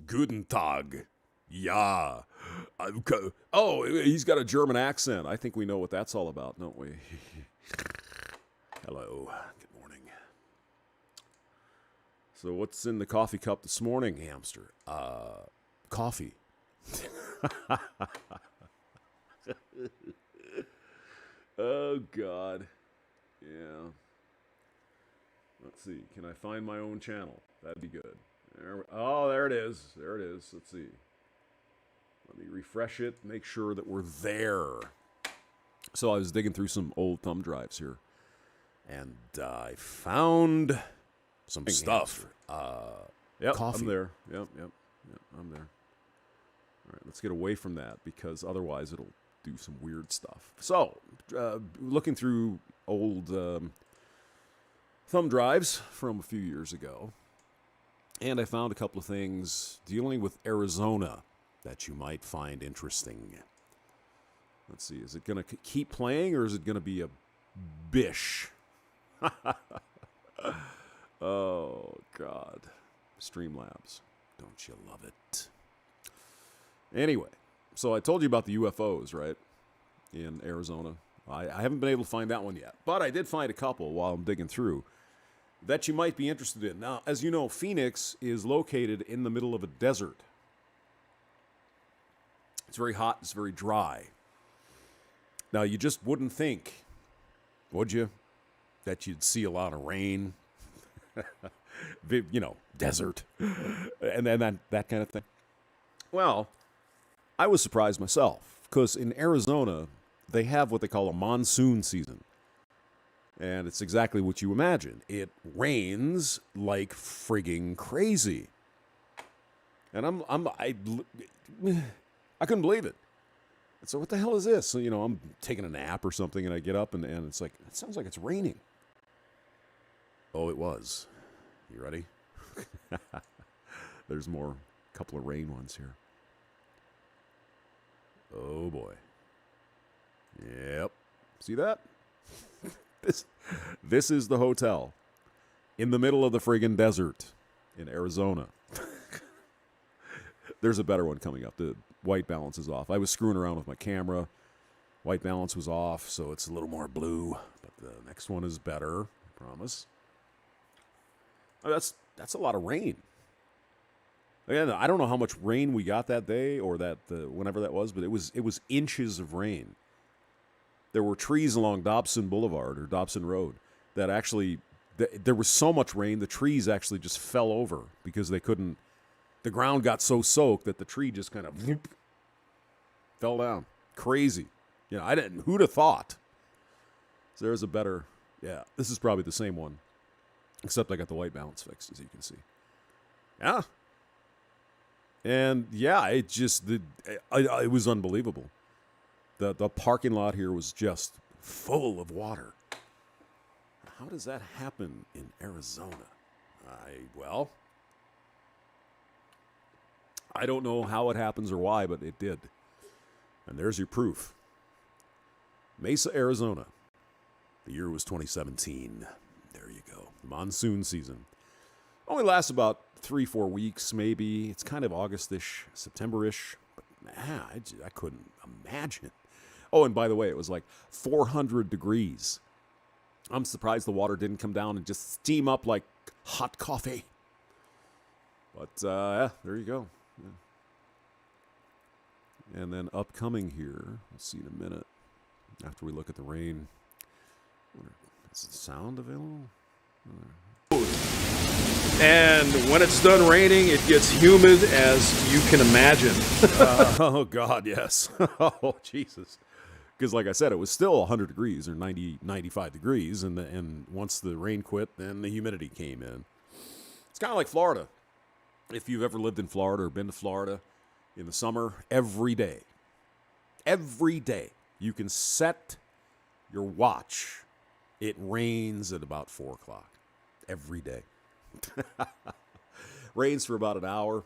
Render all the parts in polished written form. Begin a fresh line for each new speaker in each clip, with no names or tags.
Guten Tag. Ja. Oh, he's got a German accent. I think we know what that's all about, don't we? Hello. Good morning. So what's in the coffee cup this morning, hamster? Coffee. Oh, God. Yeah. Let's see. Can I find my own channel? That'd be good. There it is. There it is. Let's see. Let me refresh it, make sure that we're there. So I was digging through some old thumb drives here, and I found some stuff. Yep, coffee. I'm there. Yep, I'm there. All right, let's get away from that because otherwise it'll do some weird stuff. So, looking through old thumb drives from a few years ago, and I found a couple of things dealing with Arizona that you might find interesting. Let's see, is it going to keep playing or is it going to be a bish? Oh, God. Streamlabs. Don't you love it? Anyway, so I told you about the UFOs, right, in Arizona. I haven't been able to find that one yet, but I did find a couple while I'm digging through that you might be interested in. Now, as you know, Phoenix is located in the middle of a desert. It's very hot, it's very dry. Now, you just wouldn't think, would you, that you'd see a lot of rain, you know, desert, and then that kind of thing. Well, I was surprised myself, because in Arizona, they have what they call a monsoon season. And it's exactly what you imagine. It rains like frigging crazy. And I couldn't believe it. And so what the hell is this? So, you know, I'm taking a nap or something, and I get up, and it's like, it sounds like it's raining. Oh, it was. You ready? There's more, couple of rain ones here. Oh, boy. Yep. See that? This is the hotel in the middle of the friggin' desert in Arizona. There's a better one coming up. The white balance is off. I was screwing around with my camera. White balance was off, so it's a little more blue. But the next one is better, I promise. Oh, that's a lot of rain. Again, I don't know how much rain we got that day or that whenever that was, but it was inches of rain. There were trees along Dobson Boulevard or Dobson Road that actually, there was so much rain, the trees actually just fell over because they couldn't, the ground got so soaked that the tree just kind of fell down. Crazy. You know, who'd have thought? So there's a better, yeah, this is probably the same one, except I got the white balance fixed, as you can see. Yeah. And yeah, it was unbelievable. The parking lot here was just full of water. How does that happen in Arizona? I don't know how it happens or why, but it did. And there's your proof. Mesa, Arizona. The year was 2017. There you go. Monsoon season. Only lasts about 3-4 weeks, maybe. It's kind of August-ish, September-ish. But I couldn't imagine. Oh, and by the way, it was like 400 degrees. I'm surprised the water didn't come down and just steam up like hot coffee. But, yeah, there you go. Yeah. And then upcoming here, we'll see in a minute, after we look at the rain. Is the sound available? And when it's done raining, it gets humid as you can imagine. Oh, God, yes. Oh, Jesus. Because like I said, it was still 100 degrees or 90, 95 degrees. And once the rain quit, then the humidity came in. It's kind of like Florida. If you've ever lived in Florida or been to Florida in the summer, every day, you can set your watch. It rains at about 4 o'clock every day. Rains for about an hour,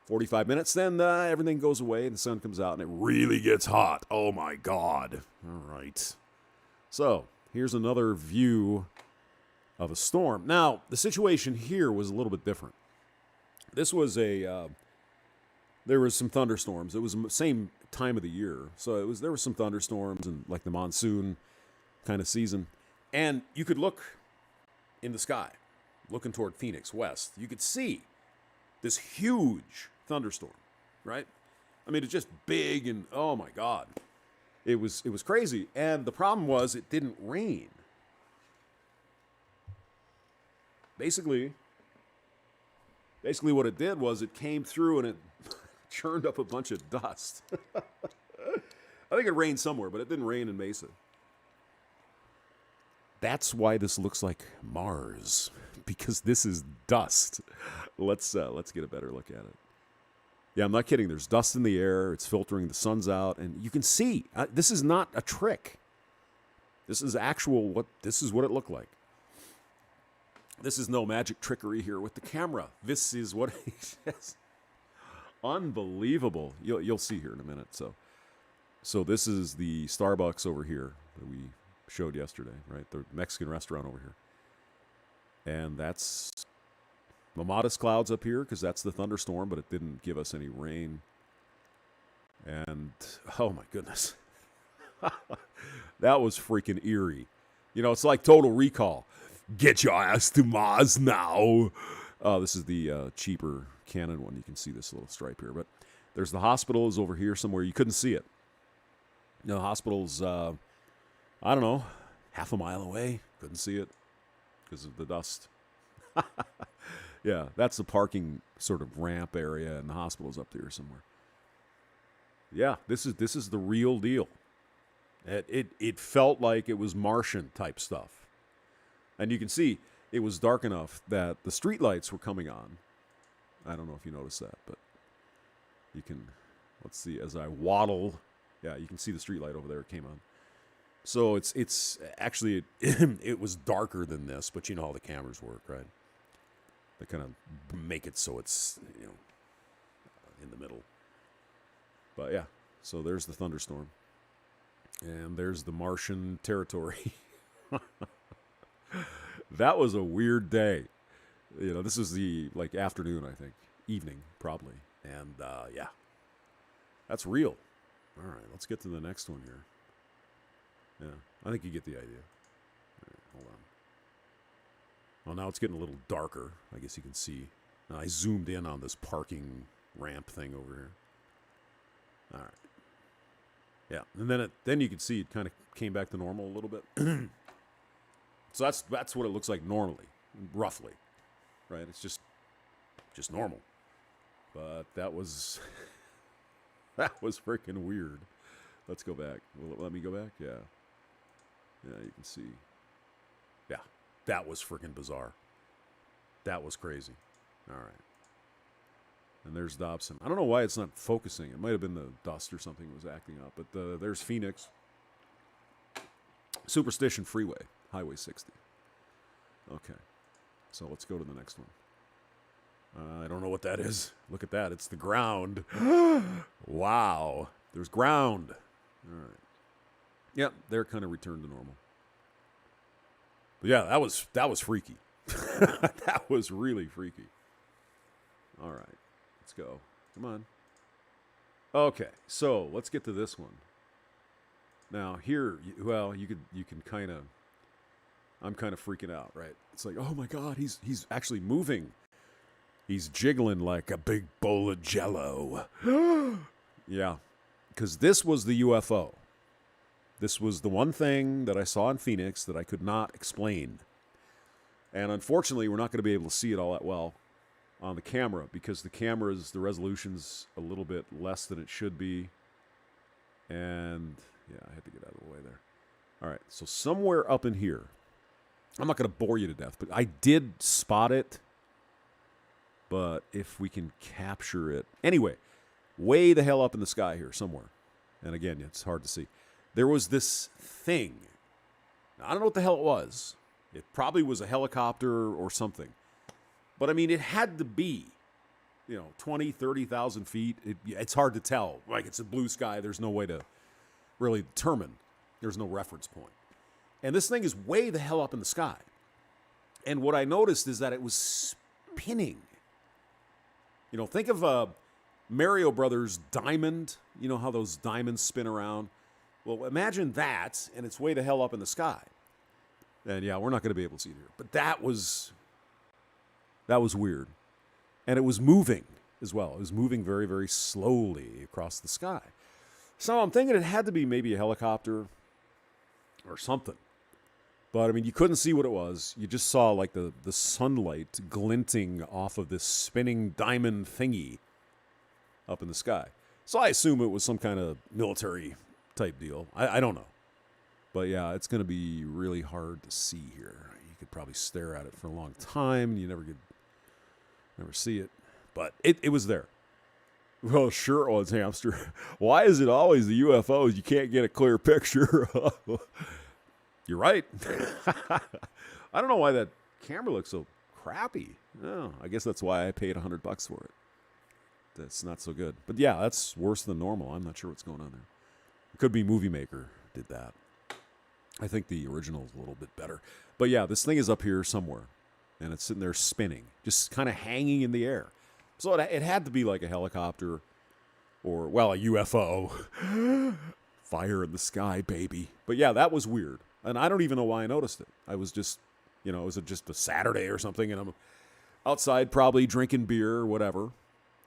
45 minutes, then everything goes away and the sun comes out and it really gets hot. Oh my God. All right. So here's another view of a storm. Now, the situation here was a little bit different. This was a there was some thunderstorms. It was the same time of the year, so there was some thunderstorms and like the monsoon kind of season. And you could look in the sky, looking toward Phoenix west. You could see this huge thunderstorm, right? I mean, it's just big and oh my God, it was crazy. And the problem was it didn't rain. Basically what it did was it came through and it churned up a bunch of dust. I think it rained somewhere, but it didn't rain in Mesa. That's why this looks like Mars, because this is dust. Let's get a better look at it. Yeah, I'm not kidding. There's dust in the air. It's filtering. The sun's out, and you can see. This is not a trick. This is this is what it looked like. This is no magic trickery here with the camera. This is what it is. Unbelievable. You'll see here in a minute. So this is the Starbucks over here that we showed yesterday, right? The Mexican restaurant over here. And that's the modest clouds up here because that's the thunderstorm, but it didn't give us any rain. And, oh my goodness. That was freaking eerie. You know, it's like Total Recall. Get your ass to Mars now. This is the cheaper Canon one. You can see this little stripe here. But there's the hospital is over here somewhere. You couldn't see it. You know, the hospital's, I don't know, half a mile away. Couldn't see it because of the dust. Yeah, that's the parking sort of ramp area, and the hospital's up there somewhere. Yeah, this is the real deal. It felt like it was Martian type stuff. And you can see it was dark enough that the street lights were coming on. I don't know if you noticed that, but you can, let's see, as I waddle, yeah, you can see the street light over there. It came on. So it's actually, it was darker than this, but you know how the cameras work, right? They kind of make it so it's, you know, in the middle. But yeah, so there's the thunderstorm. And there's the Martian territory. That was a weird day. You know, this is the, like, afternoon, I think. Evening, probably. And, yeah. That's real. All right, let's get to the next one here. Yeah, I think you get the idea. All right, hold on. Well, now it's getting a little darker. I guess you can see. Now I zoomed in on this parking ramp thing over here. All right. Yeah, and then you can see it kind of came back to normal a little bit. So that's what it looks like normally, roughly, right? It's just normal. But that was freaking weird. Let's go back. Will it let me go back? Yeah. Yeah, you can see. Yeah, that was freaking bizarre. That was crazy. All right. And there's Dobson. I don't know why it's not focusing. It might have been the dust or something that was acting up. But there's Phoenix. Superstition Freeway, Highway 60. Okay. So let's go to the next one. I don't know what that is. Look at that. It's the ground. Wow. There's ground. All right. Yep, they're kind of returned to normal. But yeah, that was freaky. That was really freaky. All right. Let's go. Come on. Okay, so let's get to this one. Now here, well, you can kind of, I'm kind of freaking out, right? It's like, oh my God, he's actually moving. He's jiggling like a big bowl of Jello. Yeah, because this was the UFO. This was the one thing that I saw in Phoenix that I could not explain. And unfortunately, we're not going to be able to see it all that well on the camera because the resolution's a little bit less than it should be. And yeah, I had to get out of the way there. All right, so somewhere up in here, I'm not going to bore you to death, but I did spot it. But if we can capture it. Anyway, way the hell up in the sky here somewhere. And again, it's hard to see. There was this thing. Now, I don't know what the hell it was. It probably was a helicopter or something. But, I mean, it had to be, 20, 30,000 feet. It's hard to tell. Like, it's a blue sky. There's no way to really determine. There's no reference point. And this thing is way the hell up in the sky. And what I noticed is that it was spinning. Think of Mario Brothers diamond. You know how those diamonds spin around? Well, imagine that, and it's way the hell up in the sky. And yeah, we're not going to be able to see it here. But that was weird. And it was moving as well. It was moving very, very slowly across the sky. So I'm thinking it had to be maybe a helicopter or something. But, I mean, you couldn't see what it was. You just saw, like, the sunlight glinting off of this spinning diamond thingy up in the sky. So I assume it was some kind of military type deal. I don't know. But, yeah, it's going to be really hard to see here. You could probably stare at it for a long time. You never see it. But it was there. Well, sure it was, hamster. Why is it always the UFOs? You can't get a clear picture. You're right. I don't know why that camera looks so crappy. Oh, I guess that's why I paid $100 for it. That's not so good. But yeah, that's worse than normal. I'm not sure what's going on there. It could be Movie Maker did that. I think the original is a little bit better. But yeah, this thing is up here somewhere. And it's sitting there spinning. Just kind of hanging in the air. So it had to be like a helicopter. Or, well, a UFO. Fire in the sky, baby. But yeah, that was weird. And I don't even know why I noticed it. I was just, was it just a Saturday or something? And I'm outside probably drinking beer or whatever.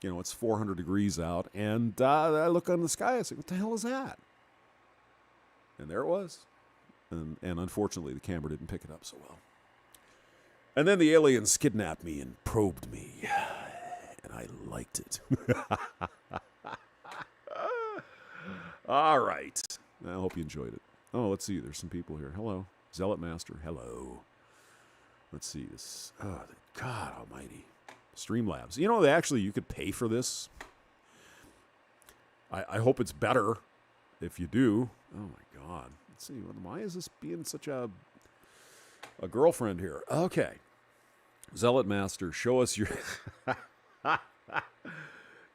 It's 400 degrees out. And I look on the sky. I say, what the hell is that? And there it was. And unfortunately, the camera didn't pick it up so well. And then the aliens kidnapped me and probed me. And I liked it. All right. I hope you enjoyed it. Oh, let's see. There's some people here. Hello. Zealot Master. Hello. Let's see this. Oh, God almighty. Streamlabs. You could pay for this. I hope it's better if you do. Oh, my God. Let's see. Why is this being such a girlfriend here? Okay. Zealot Master, show us your...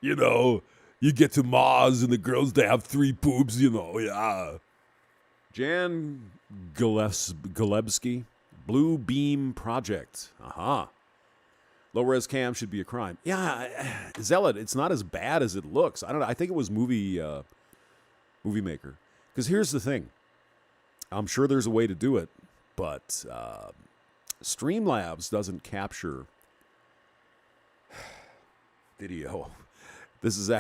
you get to Mars and the girls, they have 3 boobs, yeah. Jan Galebski, Blue Beam Project. Aha. Low-res cam should be a crime. Yeah, Zealot, it's not as bad as it looks. I don't know. I think it was Movie Maker. Because here's the thing. I'm sure there's a way to do it, but Streamlabs doesn't capture video. This is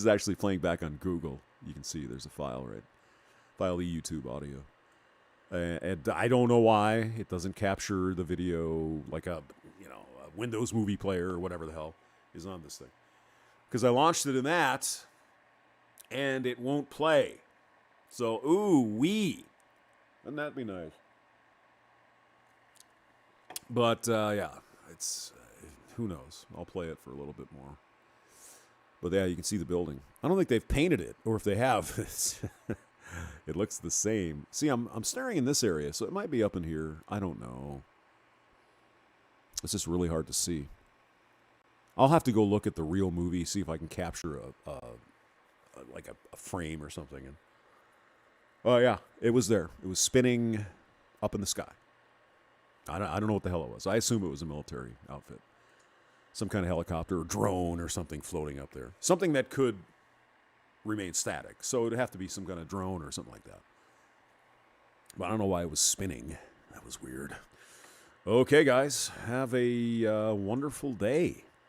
actually playing back on Google. You can see there's a file, right? File the YouTube audio. And I don't know why it doesn't capture the video like a Windows movie player or whatever the hell is on this thing. Because I launched it in that, and it won't play. So, wouldn't that be nice? But, yeah, it's, who knows? I'll play it for a little bit more. But, yeah, you can see the building. I don't think they've painted it, or if they have, it looks the same. See, I'm staring in this area, so it might be up in here. I don't know. It's just really hard to see. I'll have to go look at the real movie, see if I can capture a frame or something. And oh yeah, it was there. It was spinning up in the sky. I don't know what the hell it was. I assume it was a military outfit, some kind of helicopter or drone or something floating up there, something that could remain static. So it'd have to be some kind of drone or something like that. But I don't know why it was spinning. That was weird. Okay, guys, have a wonderful day.